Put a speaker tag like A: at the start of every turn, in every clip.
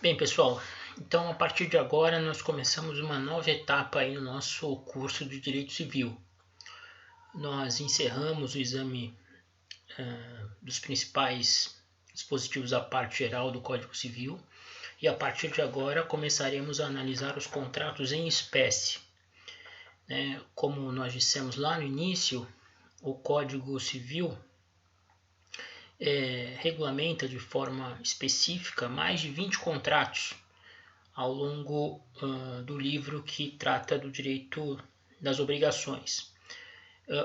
A: Bem, pessoal, então a partir de agora nós começamos uma nova etapa aí no nosso curso de Direito Civil. Nós encerramos o exame dos principais dispositivos da parte geral do Código Civil e a partir de agora começaremos a analisar os contratos em espécie. Como nós dissemos lá no início, o Código Civil regulamenta de forma específica mais de 20 contratos ao longo do livro que trata do direito das obrigações.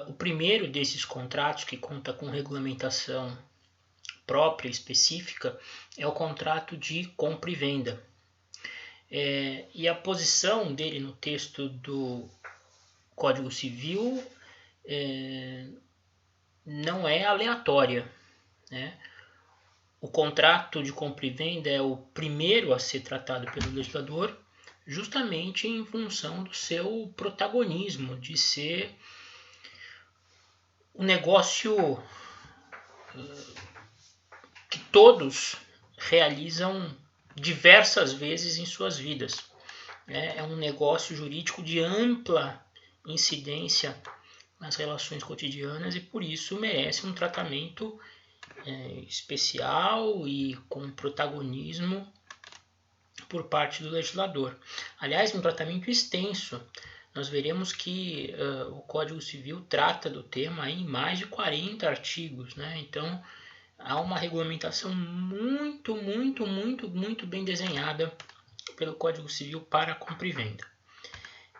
A: O primeiro desses contratos, que conta com regulamentação própria, específica, é o contrato de compra e venda. E a posição dele no texto do Código Civil não é aleatória, né? O contrato de compra e venda é o primeiro a ser tratado pelo legislador, justamente em função do seu protagonismo, de ser um negócio que todos realizam diversas vezes em suas vidas. É um negócio jurídico de ampla incidência nas relações cotidianas e por isso merece um tratamento especial e com protagonismo por parte do legislador. Aliás, um tratamento extenso. Nós veremos que o Código Civil trata do tema em mais de 40 artigos, né? Então, há uma regulamentação muito bem desenhada pelo Código Civil para a compra e venda.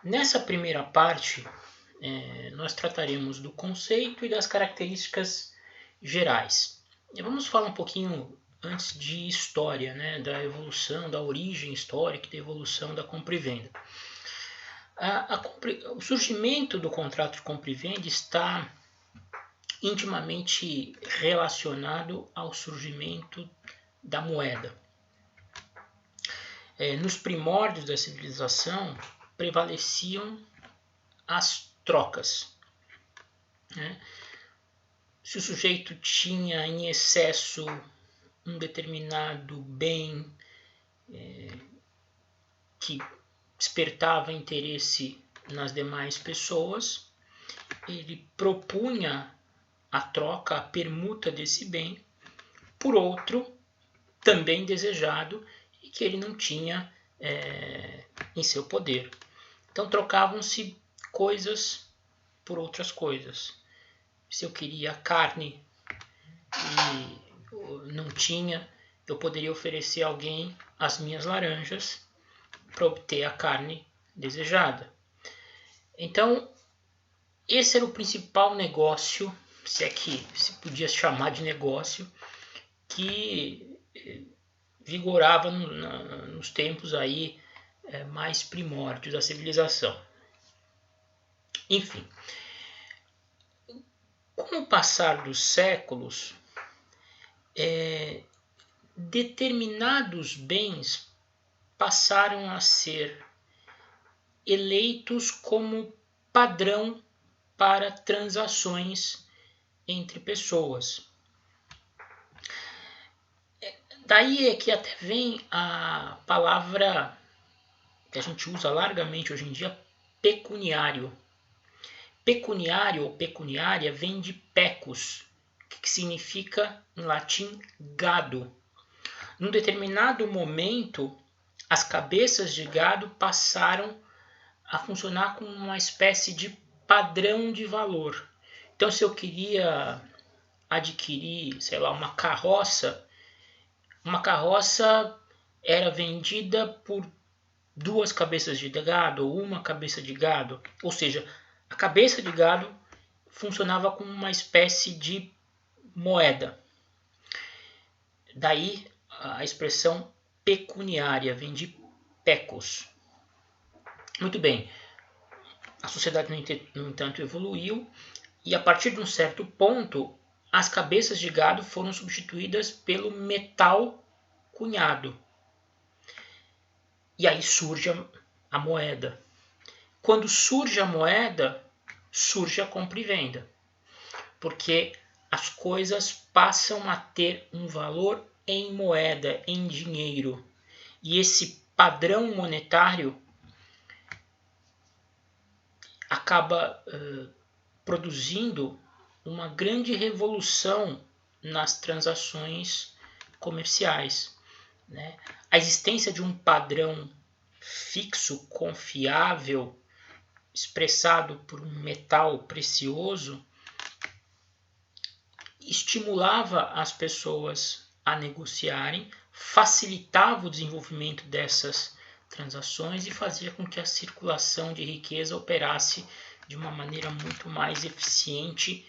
A: Nessa primeira parte, nós trataremos do conceito e das características gerais. E vamos falar um pouquinho antes de história, né, da evolução, da origem histórica e da evolução da compra e venda. O surgimento do contrato de compra e venda está intimamente relacionado ao surgimento da moeda. Nos primórdios da civilização prevaleciam as trocas, né? Se o sujeito tinha em excesso um determinado bem que despertava interesse nas demais pessoas, ele propunha a troca, a permuta desse bem por outro também desejado e que ele não tinha em seu poder. Então trocavam-se coisas por outras coisas. Se eu queria carne e não tinha, eu poderia oferecer a alguém as minhas laranjas para obter a carne desejada. Então, esse era o principal negócio, se é que se podia chamar de negócio, que vigorava nos tempos aí mais primórdios da civilização. Enfim, com o passar dos séculos, determinados bens passaram a ser eleitos como padrão para transações entre pessoas. Daí é que até vem a palavra que a gente usa largamente hoje em dia, pecuniário. Pecuniário ou pecuniária vem de pecus, que significa em latim gado. Num determinado momento, as cabeças de gado passaram a funcionar como uma espécie de padrão de valor. Então, se eu queria adquirir, uma carroça era vendida por 2 cabeças de gado ou 1 cabeça de gado. Ou seja, a cabeça de gado funcionava como uma espécie de moeda. Daí a expressão pecuniária, vem de pecus. Muito bem, a sociedade, no entanto, evoluiu e a partir de um certo ponto, as cabeças de gado foram substituídas pelo metal cunhado. E aí surge a moeda. Quando surge a moeda, surge a compra e venda. Porque as coisas passam a ter um valor em moeda, em dinheiro. E esse padrão monetário acaba produzindo uma grande revolução nas transações comerciais, né? A existência de um padrão fixo, confiável, expressado por um metal precioso, estimulava as pessoas a negociarem, facilitava o desenvolvimento dessas transações e fazia com que a circulação de riqueza operasse de uma maneira muito mais eficiente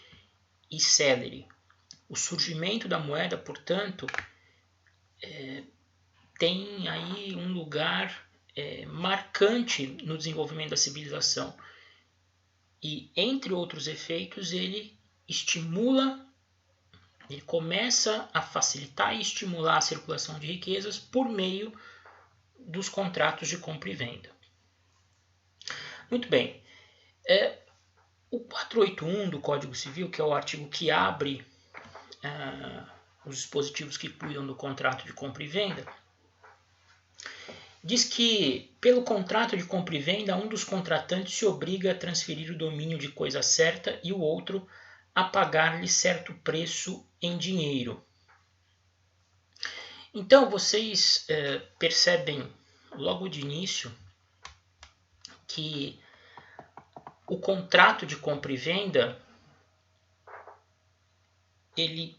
A: e célere. O surgimento da moeda, portanto, tem aí um lugar marcante no desenvolvimento da civilização. E, entre outros efeitos, ele começa a facilitar e estimular a circulação de riquezas por meio dos contratos de compra e venda. Muito bem. O 481 do Código Civil, que é o artigo que abre os dispositivos que cuidam do contrato de compra e venda, diz que, pelo contrato de compra e venda, um dos contratantes se obriga a transferir o domínio de coisa certa e o outro a pagar-lhe certo preço em dinheiro. Então, vocês percebem logo de início que o contrato de compra e venda ele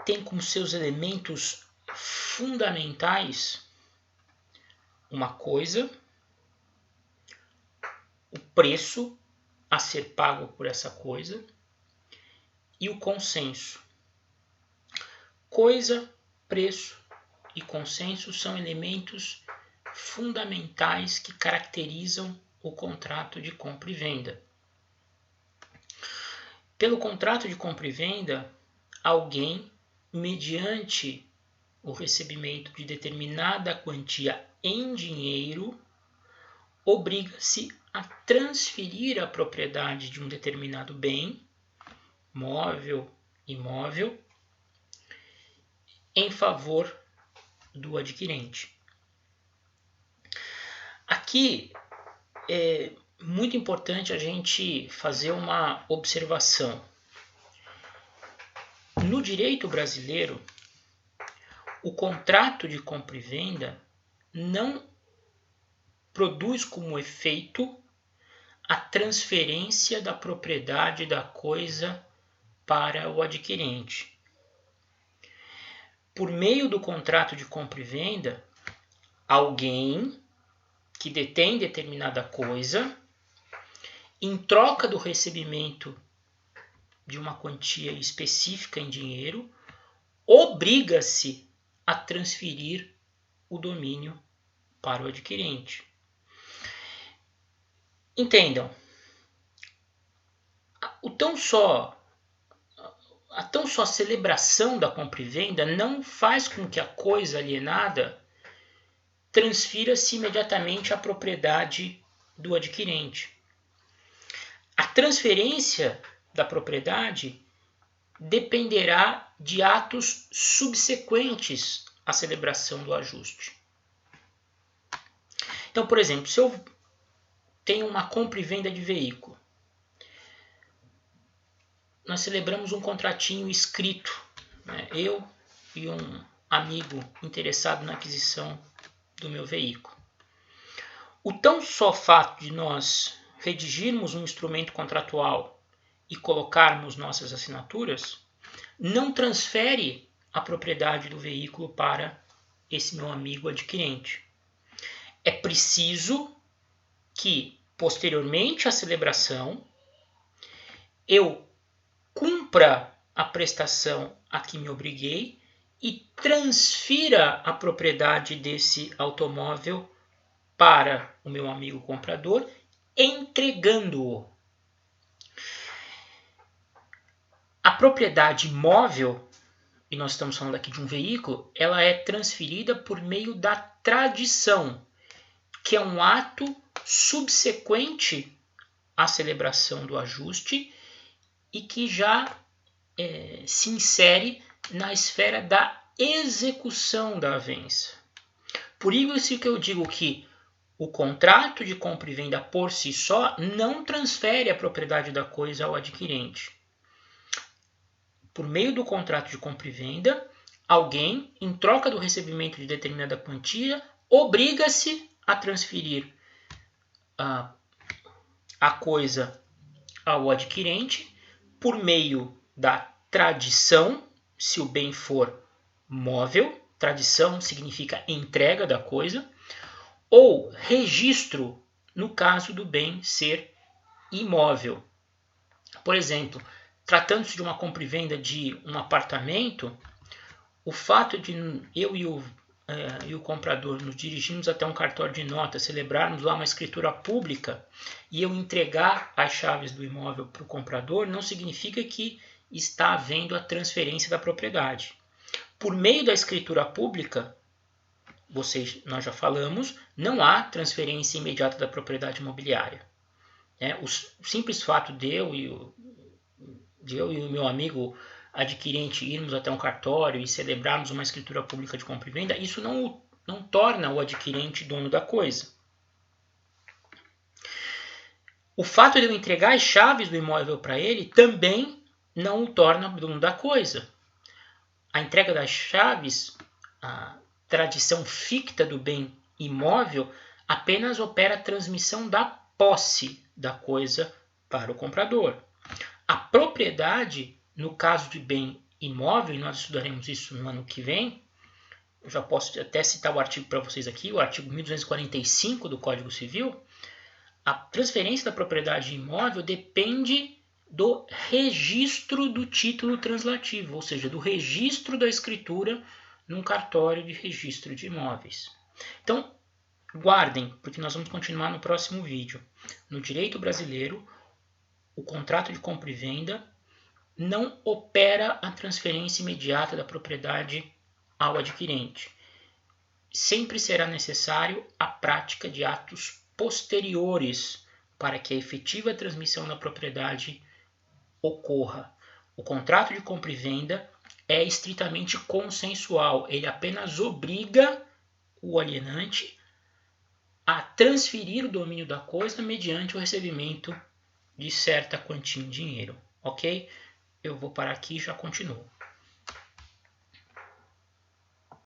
A: tem como seus elementos fundamentais uma coisa, o preço a ser pago por essa coisa e o consenso. Coisa, preço e consenso são elementos fundamentais que caracterizam o contrato de compra e venda. Pelo contrato de compra e venda, alguém, mediante o recebimento de determinada quantia em dinheiro, obriga-se a transferir a propriedade de um determinado bem, móvel, imóvel, em favor do adquirente. Aqui é muito importante a gente fazer uma observação. No direito brasileiro, o contrato de compra e venda não produz como efeito a transferência da propriedade da coisa para o adquirente. Por meio do contrato de compra e venda, alguém que detém determinada coisa, em troca do recebimento de uma quantia específica em dinheiro, obriga-se a transferir o domínio para o adquirente. Entendam, a tão só celebração da compra e venda não faz com que a coisa alienada transfira-se imediatamente à propriedade do adquirente. A transferência da propriedade dependerá de atos subsequentes à celebração do ajuste. Então, por exemplo, se eu tenho uma compra e venda de veículo, nós celebramos um contratinho escrito, né? Eu e um amigo interessado na aquisição do meu veículo. O tão só fato de nós redigirmos um instrumento contratual e colocarmos nossas assinaturas não transfere a propriedade do veículo para esse meu amigo adquirente. É preciso que, posteriormente à celebração, eu cumpra a prestação a que me obriguei e transfira a propriedade desse automóvel para o meu amigo comprador, entregando-o. A propriedade móvel, e nós estamos falando aqui de um veículo, ela é transferida por meio da tradição, que é um ato subsequente à celebração do ajuste e que já se insere na esfera da execução da avença. Por isso que eu digo que o contrato de compra e venda por si só não transfere a propriedade da coisa ao adquirente. Por meio do contrato de compra e venda, alguém, em troca do recebimento de determinada quantia, obriga-se a transferir a coisa ao adquirente por meio da tradição, se o bem for móvel, tradição significa entrega da coisa, ou registro no caso do bem ser imóvel. Por exemplo, tratando-se de uma compra e venda de um apartamento, o fato de eu e o comprador nos dirigirmos até um cartório de notas, celebrarmos lá uma escritura pública e eu entregar as chaves do imóvel para o comprador, não significa que está havendo a transferência da propriedade. Por meio da escritura pública, nós já falamos, não há transferência imediata da propriedade imobiliária. O simples fato de eu e o meu amigo adquirente irmos até um cartório e celebrarmos uma escritura pública de compra e venda, isso não torna o adquirente dono da coisa. O fato de eu entregar as chaves do imóvel para ele também não o torna dono da coisa. A entrega das chaves, a tradição ficta do bem imóvel, apenas opera a transmissão da posse da coisa para o comprador. A propriedade, no caso de bem imóvel, e nós estudaremos isso no ano que vem, eu já posso até citar o artigo para vocês aqui, o artigo 1245 do Código Civil, a transferência da propriedade imóvel depende do registro do título translativo, ou seja, do registro da escritura num cartório de registro de imóveis. Então, guardem, porque nós vamos continuar no próximo vídeo. No direito brasileiro, o contrato de compra e venda não opera a transferência imediata da propriedade ao adquirente. Sempre será necessário a prática de atos posteriores para que a efetiva transmissão da propriedade ocorra. O contrato de compra e venda é estritamente consensual, ele apenas obriga o alienante a transferir o domínio da coisa mediante o recebimento de certa quantia em dinheiro, ok? Eu vou parar aqui e já continuo.